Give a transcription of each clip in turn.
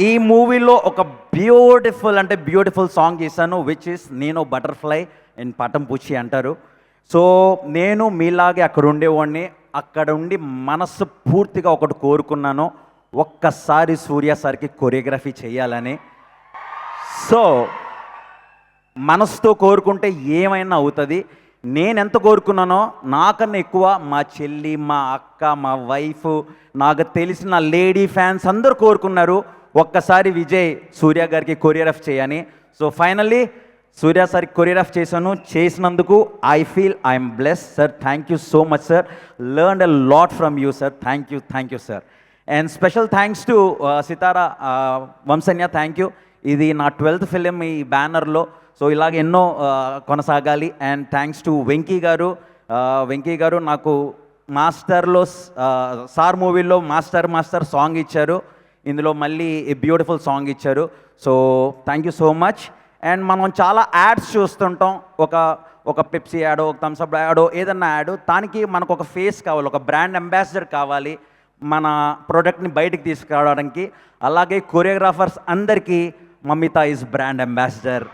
ఈ మూవీలో ఒక బ్యూటిఫుల్ సాంగ్ చేశాను, విచ్ ఇస్ నేను బటర్ఫ్లై ఇన్ పటం పూచి అంటారు. సో నేను మీలాగే అక్కడ ఉండేవాడిని, అక్కడ ఉండి మనస్సు పూర్తిగా ఒకటి కోరుకున్నాను, ఒక్కసారి సూర్య సార్కి కొరియోగ్రఫీ చేయాలని. సో మనసుతో కోరుకుంటే ఏమైనా అవుతుంది. నేను ఎంత కోరుకున్నానో నాకన్నా ఎక్కువ మా చెల్లి, మా అక్క, మా వైఫ్, నాకు తెలిసిన లేడీ ఫ్యాన్స్ అందరూ కోరుకున్నారు ఒక్కసారి విజయ్ సూర్య గారికి కొరియోగ్రాఫ్ చేయని. సో ఫైనల్లీ సూర్య సార్కి కొరియోగ్రాఫ్ చేసినందుకు I feel I'm bless sir. Thank you so much sir. Learn a lot from you sir. Thank you sir. And special thanks to Sitara వంశన్య. Thank you. ఇది నా 12th ఫిలిం ఈ బ్యానర్లో. So ఇలాగ ఎన్నో కొనసాగాలి. అండ్ థ్యాంక్స్ టు వెంకీ గారు నాకు మాస్టర్లో సార్ మూవీలో మాస్టర్ సాంగ్ ఇచ్చారు, ఇందులో మళ్ళీ బ్యూటిఫుల్ సాంగ్ ఇచ్చారు. So thank you so much. And మనం చాలా యాడ్స్ చూస్తుంటాం, ఒక పెప్సీ యాడో, ఒక థమ్స్అప్ యాడో, ఏదన్నా యాడ్, దానికి మనకు ఒక ఫేస్ కావాలి, ఒక బ్రాండ్ అంబాసిడర్ కావాలి మన ప్రోడక్ట్ని బయటికి తీసుకురావడానికి. అలాగే కొరియోగ్రాఫర్స్ అందరికీ Mamitha is brand ambassador.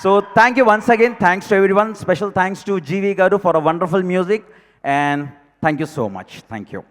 So thank you once again. Thanks to everyone. Special thanks to GV Garu for a wonderful music, and thank you so much. Thank you.